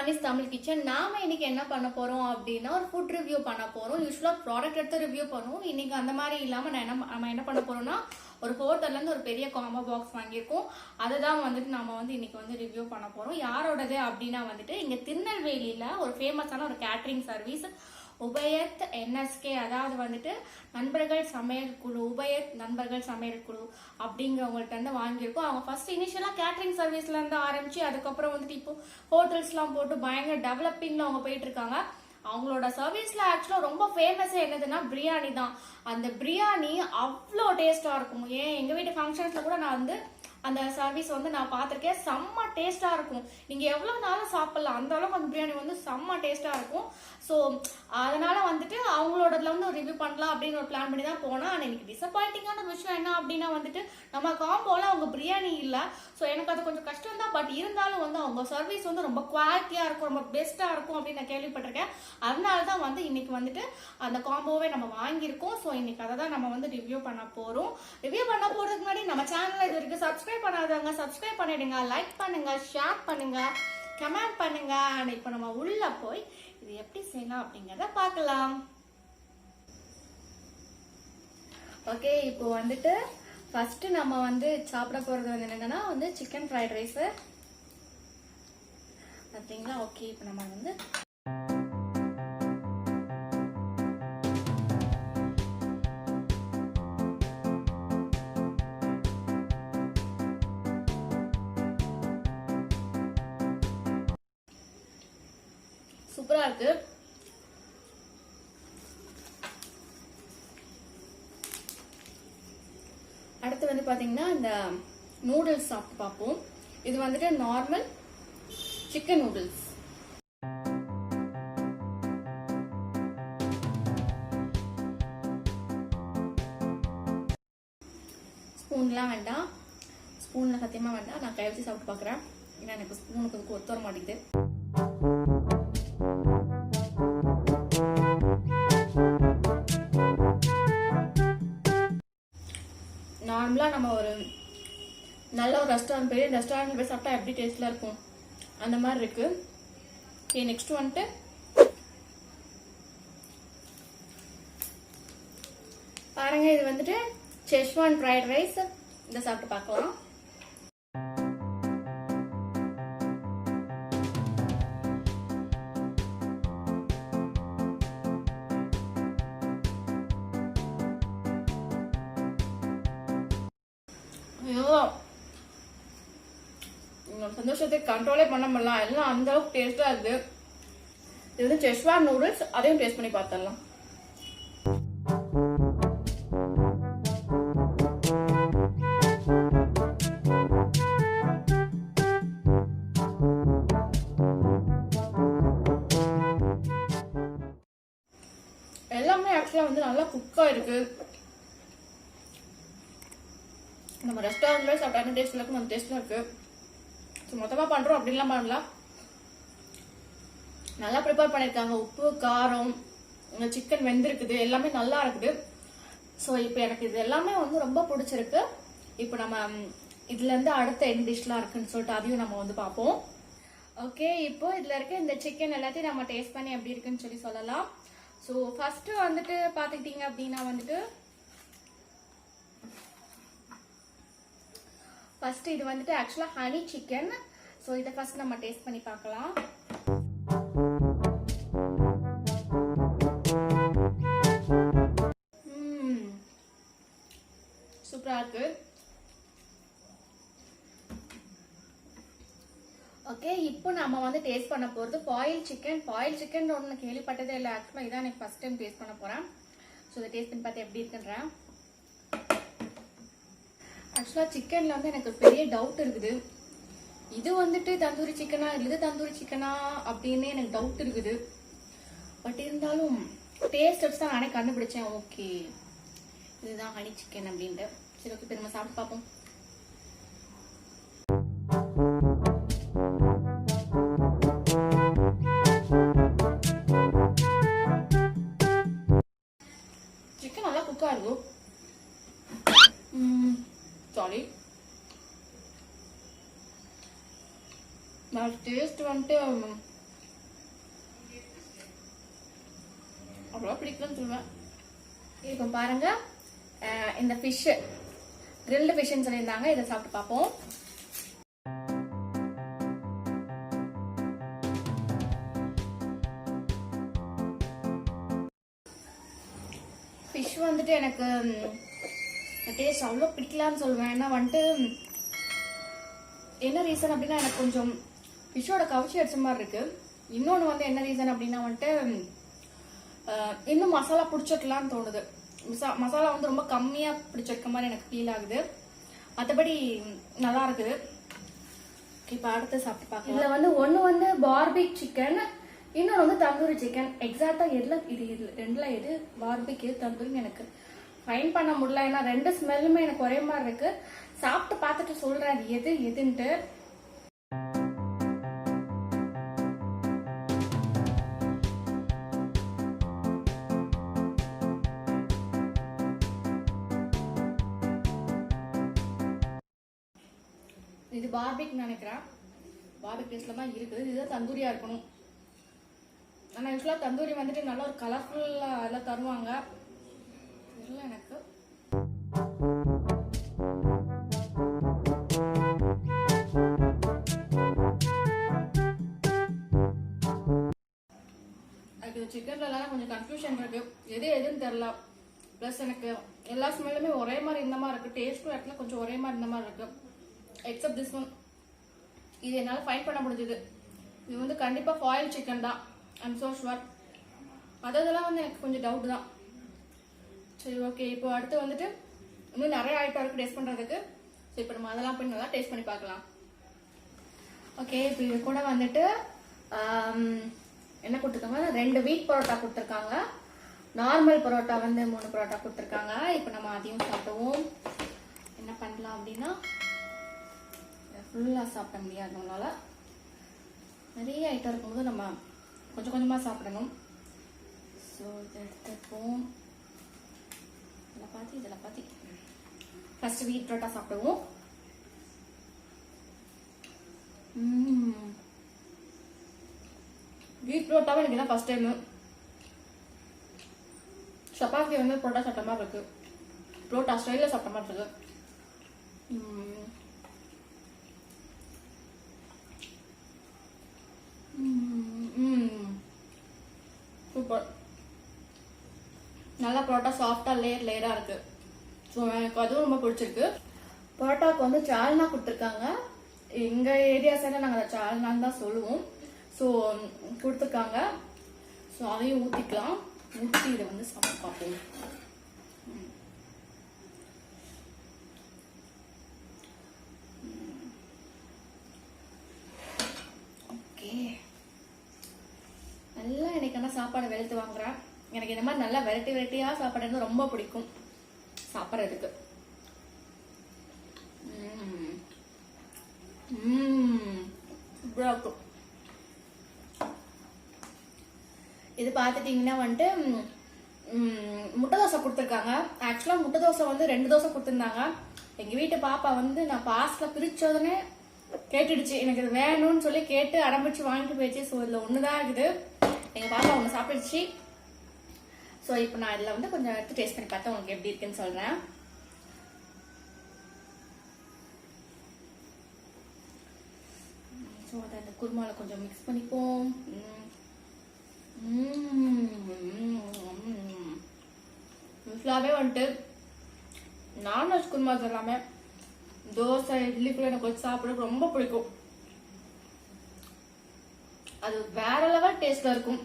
Vani's Tamil kitchen. நாம இன்னைக்கு என்ன பண்ண போறோம் அப்படின்னா ஒரு ஃபுட் ரிவ்யூ பண்ண போறோம். யூஸ்வலா ப்ராடக்ட் எடுத்து ரிவ்யூ பண்ணுவோம். இன்னைக்கு அந்த மாதிரி இல்லாம நம்ம என்ன பண்ண போறோம்னா ஒரு ஹோட்டல்ல இருந்து ஒரு பெரிய காம்போ பாக்ஸ் வாங்கியிருக்கோம். அதை தான் வந்துட்டு நம்ம இன்னைக்கு ரிவ்யூ பண்ண போறோம். யாரோடது அப்படின்னா வந்துட்டு இங்க திருநெல்வேலியில ஒரு ஃபேமஸான ஒரு கேட்டரிங் சர்வீஸ் உபயத் என்எஸ்கே, அதாவது வந்துட்டு நண்பர்கள் சமையல் குழு, உபயத் நண்பர்கள் சமையல் குழு அப்படிங்கிறவங்கள்ட்ட இருந்து வாங்கியிருக்கோம். அவங்க ஃபர்ஸ்ட் இனிஷியலா கேட்டரிங் சர்வீஸ்ல இருந்து ஆரம்பிச்சு அதுக்கப்புறம் வந்துட்டு இப்போ ஹோட்டல்ஸ் எல்லாம் போட்டு பயங்கர டெவலப்பிங்ல அவங்க போயிட்டு இருக்காங்க. அவங்களோட சர்வீஸ்ல ஆக்சுவலா ரொம்ப ஃபேமஸே என்னதுன்னா பிரியாணி தான். அந்த பிரியாணி அவ்வளோ டேஸ்டா இருக்கும். ஏன் எங்க வீட்டு ஃபங்க்ஷன்ஸ்ல கூட நான் அந்த சர்வீஸ் நான் பார்த்துருக்கேன். செம்ம டேஸ்டா இருக்கும். நீங்க எவ்வளவு நாளும் சாப்பிடலாம், அந்த அளவுக்கு அந்த பிரியாணி செம்ம டேஸ்டா இருக்கும். ஸோ அதனால வந்துட்டு அவங்களோடதுல ஒரு ரிவ்யூ பண்ணலாம் அப்படின்னு ஒரு பிளான் பண்ணி தான் போனேன். ஆனால் எனக்கு டிசப்பாயிண்டிங்கான விஷயம் என்ன அப்படின்னா வந்துட்டு நம்ம காம்போல அவங்க பிரியாணி இல்லை. ஸோ எனக்கு அது கொஞ்சம் கஷ்டம் தான். பட் இருந்தாலும் அவங்க சர்வீஸ் ரொம்ப குவாலிட்டியா இருக்கும், ரொம்ப பெஸ்டா இருக்கும் அப்படின்னு நான் கேள்விப்பட்டிருக்கேன். அதனால தான் இன்னைக்கு அந்த காம்போவே நம்ம வாங்கியிருக்கோம். ஸோ இன்னைக்கு அதை தான் நம்ம ரிவ்யூ பண்ண போறோம். ரிவ்யூ பண்ண போறதுக்கு முன்னாடி நம்ம சேனல்ல இது வரைக்கும் சப்ஸ்கிரைப் பண்ணாதவங்க சப்ஸ்கிரைப் பண்ணிடுங்க, லைக் பண்ணுங்க, ஷேர் பண்ணுங்க, கமெண்ட் பண்ணுங்க. அண்ட் இப்போ நம்ம உள்ள போய் இது எப்படி செய்யலாம் அப்படிங்கறத பார்க்கலாம். ஓகே, இப்போ ஃபர்ஸ்ட் நம்ம சாப்பிட போறது என்னன்னா சிக்கன் ஃப்ரைட் ரைஸ் பார்த்தீங்களா. ஓகே, இப்போ நம்ம சூப்பரா இருக்கு. அடுத்து பாத்தீங்கன்னா இந்த நூடுல்ஸ் சாப்பிட்டு பார்ப்போம். இது நார்மல் சிக்கன் நூடுல்ஸ். ஸ்பூன்லாம் வேண்டாம், ஸ்பூன்ல சத்தியமா வேண்டாம். நான் கை வச்சு சாப்பிட்டு பாக்குறேன். ஏன்னா எனக்கு ஸ்பூனுக்கு ஒத்து வர மாட்டேங்குது. நார்மலா நம்ம ஒரு நல்ல ஒரு பெரிய ரெஸ்டாரண்ட் போய் சாப்பிட்டா எப்படி டேஸ்ட்ல இருக்கும் அந்த மாதிரி இருக்கு. ஓகே, நெக்ஸ்ட் பாருங்க. இது செஸ்வான் ஃப்ரைட் ரைஸ். இதை சாப்பிட்டு பார்க்கலாம். சந்தோஷத்தை கண்ட்ரோலே பண்ண முடியல. எல்லாம் அந்த அளவுக்கு டேஸ்டா இருக்கு. இது செஸ்வான் நூடுல்ஸ். அதையும் டேஸ்ட் பண்ணி பார்த்துடலாம். எல்லாமே ஆக்சுவலா நல்லா குக்கா இருக்கு. நம்ம ரெஸ்டாரண்ட்ல சாப்பிட்டா டேஸ்ட்ல இருக்கும், அந்த டேஸ்ட்ல இருக்கு. மொத்தமா பண்றோம் அப்படின்லாம் பண்ணலாம். நல்லா ப்ரிப்பேர் பண்ணிருக்காங்க. உப்பு, காரம், சிக்கன் வெந்திருக்குது, எல்லாமே நல்லா இருக்குது. ஸோ இப்போ எனக்கு இது எல்லாமே ரொம்ப பிடிச்சிருக்கு. இப்போ நம்ம இதுல இருந்து அடுத்த எந்த டிஷ்லாம் இருக்குன்னு சொல்லிட்டு அதையும் நம்ம பார்ப்போம். ஓகே, இப்போ இதுல இருக்க இந்த சிக்கன் எல்லாத்தையும் நம்ம டேஸ்ட் பண்ணி எப்படி இருக்குன்னு சொல்லலாம். ஸோ ஃபர்ஸ்ட் பாத்துக்கிட்டீங்க அப்படின்னா ஃபர்ஸ்ட் இது ஆக்சுவலா ஹனி சிக்கன். ஸோ இதை ஃபர்ஸ்ட் நம்ம டேஸ்ட் பண்ணி பார்க்கலாம். சூப்பரா இருக்கு. ஓகே, இப்போ நம்ம டேஸ்ட் பண்ண போறது பாயில் சிக்கன். பாயில் சிக்கன் ஒன்று கேள்விப்பட்டதே இல்லை. ஆக்சுவலா இதான் எனக்கு ஃபர்ஸ்ட் டைம் டேஸ்ட் பண்ண போறேன். ஸோ இதை டேஸ்ட் பண்ணி பார்த்து எப்படி இருக்குன்றேன். ஆக்சுவலா சிக்கன்ல எனக்கு பெரிய டவுட் இருக்குது. இது தந்தூரி சிக்கனா, இது தந்தூரி சிக்கனா அப்படின்னு எனக்கு டவுட் இருக்குது. பட் இருந்தாலும் டேஸ்ட் வச்சு தான் நானே கண்டுபிடிச்சேன். ஓகே, இதுதான் ஹனி சிக்கன் அப்படின்ட்டு. சரி, ஓகே, இப்போ நம்ம சாப்பிட்டு பார்ப்போம். சிக்கன் நல்லா குக்கா இருக்கும். சாரி, டேஸ்ட் அவ்வளோ பிடிக்கும்னு சொல்லுவேன். இப்போ பாருங்க, இந்த ஃபிஷ் கிரில்டு ஃபிஷ்ன்னு சொல்லியிருந்தாங்க. இதை சாப்பிட்டு பார்ப்போம். ஃபிஷ் வந்துட்டு எனக்கு டேஸ்ட் அவ்வளோ பிடிக்கலான்னு சொல்லுவேன். ஏன்னா வந்துட்டு என்ன ரீசன் அப்படின்னா, எனக்கு கொஞ்சம் ஃபிஷ்ஷோட கவுச்சி அடிச்ச மாதிரி இருக்கு. இன்னொன்று வந்து என்ன ரீசன் அப்படின்னா வந்துட்டு இன்னும் மசாலா பிடிச்சிக்கலான்னு தோணுது. மசாலா வந்து ரொம்ப கம்மியாக பிடிச்சிருக்க மாதிரி எனக்கு ஃபீல் ஆகுது. மற்றபடி நல்லா இருக்குது. இப்போ அடுத்து சாப்பிட்டு பார்க்கலாம். இதில் வந்து ஒன்று வந்து பார்பிக் சிக்கன், இன்னொன்று வந்து தந்தூரி சிக்கன். எக்ஸாக்டாக இது ரெண்டுல எது பார்பிக் எது தந்தூரின்னு எனக்கு ஃபைன் பண்ண முடியல. ஏன்னா ரெண்டு ஸ்மெல்லுமே எனக்கு ஒரே மாதிரி இருக்கு. சாப்பிட்டு பார்த்துட்டு சொல்றேன் அது எது எதுன்ட்டு. இது பார்பிக் நினைக்கிறேன். பார்பிக் டேஸ்ட்ல தான் இருக்குது. இதுதான் தந்தூரியா இருக்கணும். ஆனால் யூஸ்வலாக தந்தூரி வந்துட்டு நல்ல ஒரு கலர்ஃபுல்லாக எல்லாம் தருவாங்க. தெரியல எனக்கு. எனக்கு சிக்கன்லலாம் கொஞ்சம் கன்ஃபியூஷன் இருக்கு. எது எதுன்னு தெரியல. ப்ளஸ் எனக்கு எல்லா ஸ்மெல்லுமே ஒரே மாதிரி இந்த மாதிரி இருக்கு. டேஸ்ட்டும் இடத்துல கொஞ்சம் ஒரே மாதிரி இந்த மாதிரி இருக்கு. Accept this one. இது என்னால் ஃபைண்ட் பண்ண முடிஞ்சது. இது வந்து கண்டிப்பாக ஃபாயில் சிக்கன் தான். I'm so sure. அதெல்லாம் வந்து எனக்கு கொஞ்சம் டவுட் தான். சரி, ஓகே. இப்போ அடுத்து வந்துட்டு இன்னும் நிறைய ஐட்டம் இருக்குது டேஸ்ட் பண்ணுறதுக்கு. ஸோ இப்போ நம்ம அதெல்லாம் போய் நல்லா டேஸ்ட் பண்ணி பார்க்கலாம். ஓகே, இப்போ இது கூட வந்துட்டு என்ன கொடுத்துருக்காங்க, 2 வீட் பரோட்டா கொடுத்துருக்காங்க. நார்மல் பரோட்டா வந்து 3 பரோட்டா கொடுத்துருக்காங்க. இப்போ நம்ம அதையும் சாப்பிடுவோம். என்ன பண்ணலாம் அப்படின்னா, ஃபுல்லாக சாப்பிட முடியாது. நம்மளால நிறைய ஐட்டம் இருக்கும்போது நம்ம கொஞ்சம் கொஞ்சமாக சாப்பிடணும். ஸோ இதை எடுத்துப்போம். இதில் பார்த்து ஃபர்ஸ்ட் வீட் பரோட்டா சாப்பிடுவோம். வீட் பரோட்டாவே எனக்கு தான் ஃபர்ஸ்ட் டைம். சப்பாத்தி வந்து பரோட்டா சாப்பிட்ட மாதிரி இருக்கு. பரோட்டா ஸ்டைலில் சாப்பிட்ட மாதிரி இருக்கு. சூப்பர். நல்லா பரோட்டா சாஃப்டா லேயரா இருக்கு. ஸோ எனக்கு அதுவும் ரொம்ப பிடிச்சிருக்கு. பரோட்டாவுக்கு வந்து சால்னா கொடுத்துருக்காங்க. எங்க ஏரியா சைடில் நாங்கள் அதை சால்னான்னு தான் சொல்லுவோம். ஸோ கொடுத்துருக்காங்க. ஸோ அதையும் ஊற்றிக்கலாம். ஊற்றி இதை வந்து சாப்பிட்டு பார்ப்போம். ஓகே, நல்லா எனக்கு ஆனால் சாப்பாடு வெளுத்து வாங்குறேன். எனக்கு இந்த மாதிரி நல்லா வெரைட்டியாக சாப்பாடு ரொம்ப பிடிக்கும் சாப்பிட்றதுக்கு. சூப்பராக இருக்கும். இது பார்த்துட்டிங்கன்னா வந்துட்டு முட்டை தோசை கொடுத்துருக்காங்க. ஆக்சுவலாக முட்டை தோசை வந்து 2 தோசை கொடுத்துருந்தாங்க. எங்கள் வீட்டு பாப்பா வந்து நான் பார்சலில் பிரித்தோடனே கேட்டுடுச்சு. எனக்கு இது வேணும்னு சொல்லி கேட்டு அடம்பிடிச்சு வாங்கிட்டு போயிடுச்சு. ஸோ இதில் ஒன்று தான் இருக்குது. எங்கள் பாப்பா ஒன்று சாப்பிடுச்சு. ஸோ இப்போ நான் இதில் வந்து கொஞ்சம் எடுத்து டேஸ்ட் பண்ணி பார்த்தா உங்களுக்கு எப்படி இருக்குன்னு சொல்கிறேன். ஸோ அதை அந்த குருமாவில் கொஞ்சம் மிக்ஸ் பண்ணிப்போம். யூஸ்வலாகவே வந்துட்டு நான்வெஜ் குருமாஸ் எல்லாமே தோசை இட்லிக்குள்ள எனக்கு வச்சு சாப்பிட ரொம்ப பிடிக்கும். அது வேற லெவல் டேஸ்ட்ல இருக்கும்.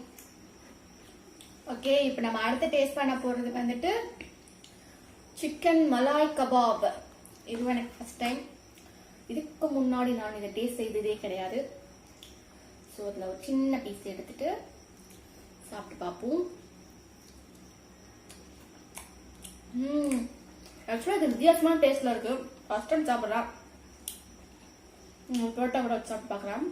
ஓகே, இப்போ நம்ம அடுத்து டேஸ்ட் பண்ண போறது வந்துட்டு சிக்கன் மலாய் கபாப். இது எனக்கு ஃபர்ஸ்ட் டைம். இதுக்கு முன்னாடி நான் இதை டேஸ்ட் செய்ததே கிடையாது. ஸோ அதில் ஒரு சின்ன பீஸ் எடுத்துட்டு சாப்பிட்டு பார்ப்போம். ஆக்சுவலாக இது வித்தியாசமான டேஸ்ட்ல இருக்கு. ஃபர்ஸ்ட் டைம் சாப்பிட்றேன். பரோட்டா கூட வச்சு சாப்பிட்டு பார்க்குறேன்.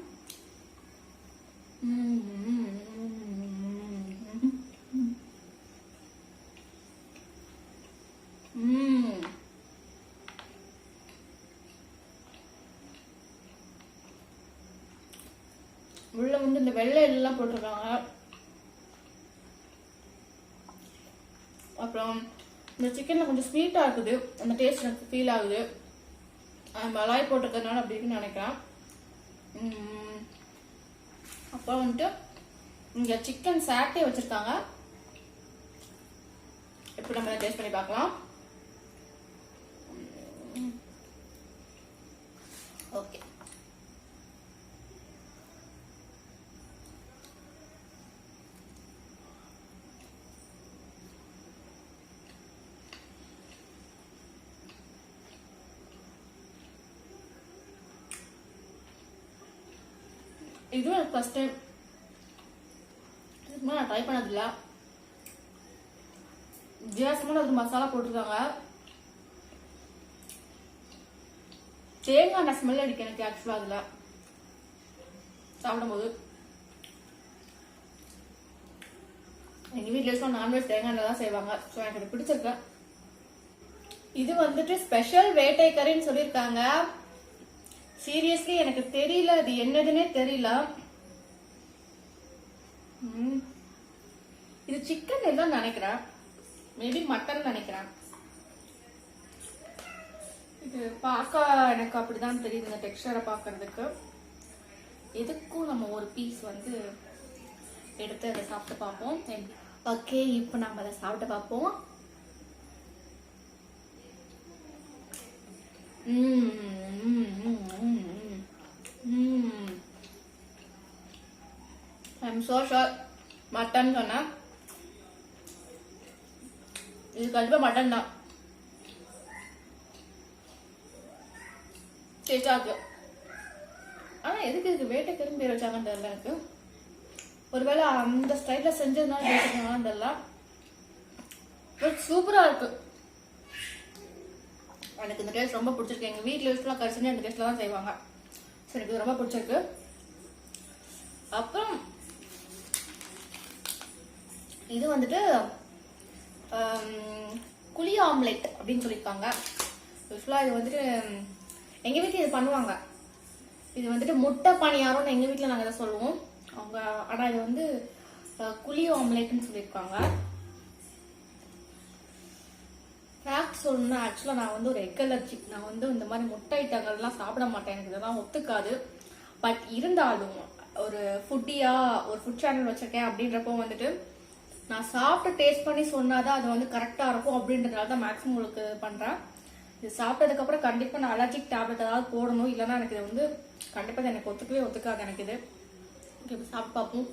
உள்ள வந்து இந்த வெள்ளை எல்லாம் போட்டிருக்காங்க. அப்புறம் இந்த சிக்கனில் கொஞ்சம் ஸ்வீட்டாக இருக்குது, அந்த டேஸ்ட் எனக்கு ஃபீல் ஆகுது. மலாய் போட்டிருக்கிறதுனால அப்படி இருக்குன்னு நினைக்கிறேன். அப்புறம் வந்துட்டு இங்கே சிக்கன் சாட்டே வச்சுருக்காங்க. இப்போ நம்ம டேஸ்ட் பண்ணி பார்க்கலாம். ஓகே, இதுவும் எனக்கு ஃபர்ஸ்ட் டைம். இதுக்கு நான் ட்ரை பண்ணதில்ல. வித்தியாசமான ஒரு மசாலா போட்டிருக்காங்க. தேங்காய் எண்ணெய் ஸ்மெல் அடிக்க எனக்கு ஆக்சுவலாக அதில் சாப்பிடும்போது. எங்கள் வீட்டில் நான்வெஜ் தேங்காய் எண்ணெய் தான் செய்வாங்க. ஸோ எனக்கு இது பிடிச்சிருக்கு. இது வந்துட்டு ஸ்பெஷல் வேட்டை கறின்னு சொல்லியிருக்காங்க. சீரியஸ்லி எனக்கு தெரியல, அது என்னதுன்னே தெரியல. இது சிக்கன் எல்லாம் நினைக்கிறேன், மேபி மட்டன் நினைக்கிறேன். இது பார்க்க எனக்கு அப்படிதான் தெரியுது, இந்த டெக்ஸ்டரை பார்க்கறதுக்கு. எதுக்கும் நம்ம ஒரு பீஸ் வந்து எடுத்து அதை சாப்பிட்டு பார்ப்போம். ஓகே, இப்போ நம்ம அதை சாப்பிட்டு பார்ப்போம். I'm so sure மட்டன் சொன்னா இது கண்டிப்பா மட்டன் தான். டேஸ்டா இருக்கு. ஆனா எதுக்கு இதுக்கு வேட்டை கறின்னு பேர் வச்சாங்கன்னு தெரியல எனக்கு. ஒருவேளை அந்த ஸ்டைல்ல செஞ்சதுனால பேசிக்கலாம்னு தெரியல. பட் சூப்பரா இருக்கு. எனக்கு இந்த டேஸ்ட் ரொம்ப பிடிச்சிருக்கு. எங்கள் வீட்டில் யூஸ்ஃபுல்லாக கறி செஞ்சு அந்த டேஸ்ட்டில் தான் செய்வாங்க. ஸோ எனக்கு ரொம்ப பிடிச்சிருக்கு. அப்புறம் இது வந்துட்டு குழி ஆம்லெட் அப்படின்னு சொல்லியிருக்காங்க. யூஸ்ஃபுல்லாக இது வந்துட்டு எங்கள் வீட்டில் இது பண்ணுவாங்க. இது வந்துட்டு முட்டை பணியாரம்னு எங்கள் வீட்டில் நாங்கள் இதை சொல்லுவோம். அவங்க ஆனால் இது வந்து குழி ஆம்லெட்னு சொல்லியிருக்காங்க. ஃபேக்ட் சொல்லணும்னா ஆக்சுவலாக நான் வந்து ஒரு எக் அலர்ஜி. நான் வந்து இந்த மாதிரி முட்டை ஐட்டங்கள்லாம் சாப்பிட மாட்டேன், எனக்கு இதெல்லாம் ஒத்துக்காது. பட் இருந்தாலும் ஒரு ஃபுட்டியா ஒரு ஃபுட் சேனல் வச்சிருக்கேன் அப்படின்றப்போ வந்துட்டு நான் சாப்பிட்டு டேஸ்ட் பண்ணி சொன்னாதான் அது வந்து கரெக்டாக இருக்கும் அப்படின்றதுனால தான் மேக்ஸிமம் உங்களுக்கு பண்ணுறேன். இது சாப்பிட்டதுக்கப்புறம் கண்டிப்பாக நான் அலர்ஜிக் டேப்லெட் ஏதாவது போடணும், இல்லைன்னா எனக்கு இது வந்து கண்டிப்பாக எனக்கு ஒத்துக்காது எனக்கு இது. ஓகே, சாப்பிட்டு பார்ப்போம்.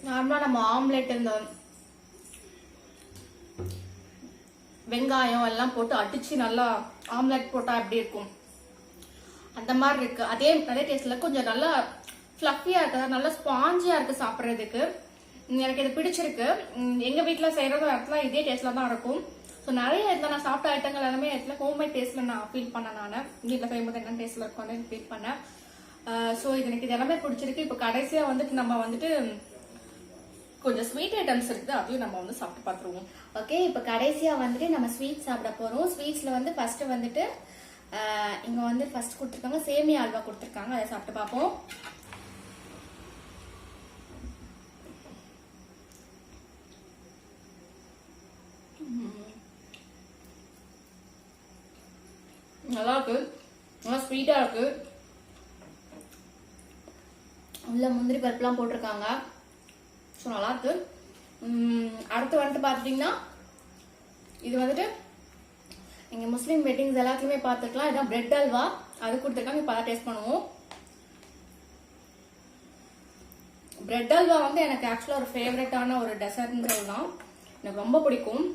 நார்மலா நம்ம ஆம்லெட் இந்த வெங்காயம் எல்லாம் போட்டு அடிச்சு நல்லா ஆம்லெட் போட்டா எப்படி இருக்கும் அந்த மாதிரி இருக்கு. அதே டேஸ்ட்ல கொஞ்சம் நல்லா ஃப்ளஃபியா இருக்கு, நல்லா ஸ்பாஞ்சியா இருக்கு சாப்பிட்றதுக்கு. எனக்கு இது பிடிச்சிருக்கு. எங்க வீட்டுல செய்யறது இடத்துல இதே டேஸ்ட்ல தான் இருக்கும். ஸோ நிறைய இடத்துல நான் சாப்பிட்ட ஐட்டங்கள் எல்லாமே இடத்துல ஹோம்மேட் டேஸ்ட்ல நான் ஃபீல் பண்ணேன். நான் வீட்டில் செய்யும்போது என்ன டேஸ்ட்ல இருக்கும் ஃபீல் பண்ணேன். ஸோ இது எனக்கு இது எல்லாமே பிடிச்சிருக்கு. இப்போ கடைசியா வந்துட்டு நம்ம வந்துட்டு கொஞ்சம் ஸ்வீட் ஐட்டம்ஸ் இருக்குது, அதையும் நம்ம வந்து சாப்பிட்டு பார்த்துருவோம். ஓகே, இப்போ கடைசியாக வந்துட்டு நம்ம ஸ்வீட் சாப்பிட போகிறோம். ஸ்வீட்ஸில் வந்து ஃபஸ்ட்டு வந்துட்டு இங்கே வந்து ஃபர்ஸ்ட் கொடுத்துருக்காங்க சேமியா அல்வா கொடுத்துருக்காங்க. அதை சாப்பிட்டு பார்ப்போம். நல்லா இருக்கு, நல்லா ஸ்வீட்டாக இருக்கு. உள்ள முந்திரி பருப்புலாம் போட்டிருக்காங்க. ஸோ நல்லா இருக்கு. அடுத்து வந்துட்டு பார்த்துட்டிங்கன்னா இது வந்துட்டு நீங்கள் முஸ்லீம் வெட்டிங்ஸ் எல்லாத்துலேயுமே பார்த்துக்கலாம். இதான் பிரெட் அல்வா, அது கொடுத்துருக்காங்க. இப்போ அதை டேஸ்ட் பண்ணுவோம். பிரெட் அல்வா வந்து எனக்கு ஆக்சுவலாக ஒரு ஃபேவரட்டான ஒரு டெசர்ட்னு சொல்லலாம். எனக்கு ரொம்ப பிடிக்கும்.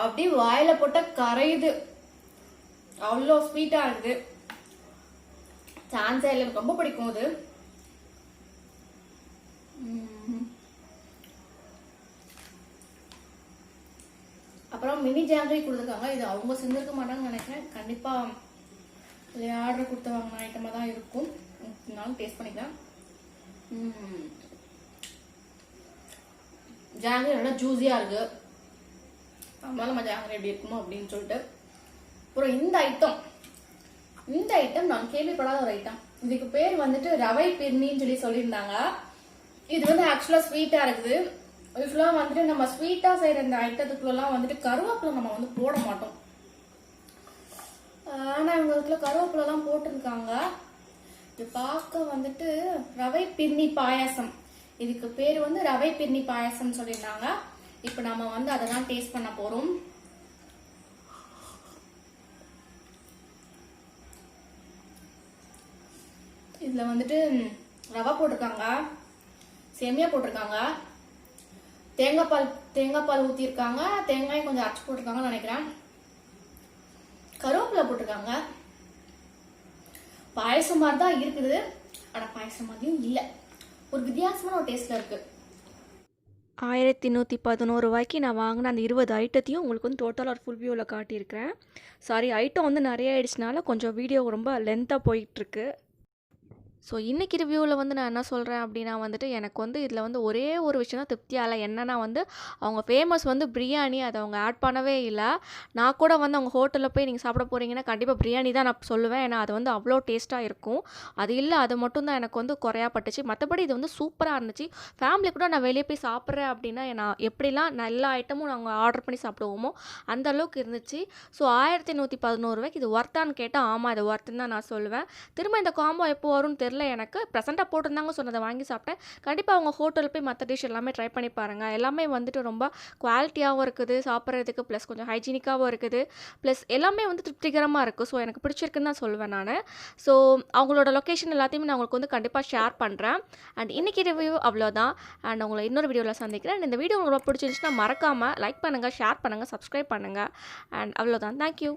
அப்படியே வாயில போட்ட கரையுது, அவ்வளோ ஸ்வீட்டா இருக்கு. சான்ஸே இல்லை, ரொம்ப பிடிக்கும் அது. அப்புறம் மினி ஜாங்கரி கொடுத்துருக்காங்க. இது அவங்க செஞ்சிருக்க மாட்டாங்கன்னு நினைக்கிறேன். கண்டிப்பா ஆர்டர் கொடுத்து வாங்கின ஐட்டமா தான் இருக்கும். நானும் டேஸ்ட் பண்ணிக்கலாம். ஜாங்கிரி நல்லா ஜூஸியாக இருக்குது. அதனால நம்ம ஜாங்கிரி எப்படி இருக்குமோ அப்படின்னு சொல்லிட்டு. அப்புறம் இந்த ஐட்டம் நான் கேள்விப்படாத ஒரு ஐட்டம். இதுக்கு பேர் வந்துட்டு ரவை பிர்னின்னு சொல்லியிருந்தாங்க. இது வந்து ஆக்சுவலாக ஸ்வீட்டாக இருக்குது. யூஸ்வலாக வந்துட்டு நம்ம ஸ்வீட்டாக செய்கிற இந்த ஐட்டத்துக்குள்ளெல்லாம் வந்துட்டு கருவேப்பிலை நம்ம வந்து போட மாட்டோம். ஆனால் இவங்க இதுல கருவேப்பிலெல்லாம் போட்டிருக்காங்க. இது பார்க்க வந்துட்டு ரவை பிர்னி பாயாசம். இதுக்கு பேர் வந்து ரவை பிர்னி பாயாசம் சொல்லியிருந்தாங்க. இப்போ நம்ம வந்து அதை தான் டேஸ்ட் பண்ண போகிறோம். இதில் வந்துட்டு ரவை போட்டிருக்காங்க, சேமியா போட்டிருக்காங்க, தேங்காய் பால் ஊற்றிருக்காங்க, தேங்காய் கொஞ்சம் அரைச்சி போட்டிருக்காங்கன்னு நினைக்கிறேன், கருவேப்பிலை போட்டிருக்காங்க. பாயசம் மாதிரி தான் இருக்குது, ஆனால் பாயசம் மாதிரியும் இல்லை. ஒரு வித்தியாசமான ஒரு டேஸ்ட்ல இருக்கு. 1111 ரூபாய்க்கு நான் வாங்கின அந்த 20 ஐட்டத்தையும் உங்களுக்கு வந்து டோட்டலாக ஒரு ஃபுல் வியூவில் காட்டியிருக்கிறேன். சாரி, ஐட்டம் வந்து நிறைய ஆயிடுச்சுனால கொஞ்சம் வீடியோ ரொம்ப லென்த்தாக போயிட்டுருக்கு. ஸோ இன்றைக்கி ரிவ்யூவில் வந்து நான் என்ன சொல்கிறேன் அப்படின்னா வந்துட்டு எனக்கு வந்து இதில் வந்து ஒரே ஒரு விஷயம் தான் திருப்தியாக இல்லை. என்னென்னா வந்து அவங்க ஃபேமஸ் வந்து பிரியாணி, அதை அவங்க ஆட் பண்ணவே இல்லை. நான் கூட வந்து அவங்க ஹோட்டலில் போய் நீங்கள் சாப்பிட போகிறீங்கன்னா கண்டிப்பாக பிரியாணி தான் நான் சொல்லுவேன். ஏன்னா அது வந்து அவ்வளோ டேஸ்ட்டாக இருக்கும். அது இல்லை, அது மட்டும் தான் எனக்கு வந்து குறையா பட்டுச்சு. மற்றபடி இது வந்து சூப்பராக இருந்துச்சு. ஃபேமிலி கூட நான் வெளியே போய் சாப்பிட்றேன் அப்படின்னா நான் எப்படிலாம் நான் எல்லா ஐட்டமும் நாங்கள் ஆர்டர் பண்ணி சாப்பிடுவோமோ அந்த அளவுக்கு இருந்துச்சு. ஸோ 1111 ரூபாய்க்கு இது ஒர்த்தான்னு கேட்டால் ஆமாம், இது ஒர்த்துன்னு தான் நான் சொல்லுவேன். திரும்ப இந்த காம்போ எப்போ வரும்னு தெரியல. எனக்கு ப்ரெசென்ட்டாக போட்டிருந்தாங்க, சொன்னதை வாங்கி சாப்பிட்டேன். கண்டிப்பாக அவங்க ஹோட்டலில் போய் மற்ற டிஷ் எல்லாமே ட்ரை பண்ணி பாருங்கள். எல்லாமே வந்துட்டு ரொம்ப குவாலிட்டியாகவும் இருக்குது சாப்பிட்றதுக்கு, ப்ளஸ் கொஞ்சம் ஹைஜீனிக்காகவும் இருக்குது, ப்ளஸ் எல்லாமே வந்து திருப்திகரமாக இருக்குது. ஸோ எனக்கு பிடிச்சிருக்குன்னு தான் சொல்லுவேன் நான். ஸோ அவங்களோட லொக்கேஷன் எல்லாத்தையுமே நான் உங்களுக்கு வந்து கண்டிப்பாக ஷேர் பண்ணுறேன். அண்ட் இன்றைக்கி ரிவ்யூ அவ்வளோதான். அண்ட் உங்களை இன்னொரு வீடியோவில் சந்திக்கிறேன். இந்த வீடியோ உங்களுக்கு ரொம்ப பிடிச்சிருந்துச்சுன்னா மறக்காமல் லைக் பண்ணுங்கள், ஷேர் பண்ணுங்கள், சப்ஸ்கிரைப் பண்ணுங்கள். அண்ட் அவ்வளோதான். தேங்க்யூ.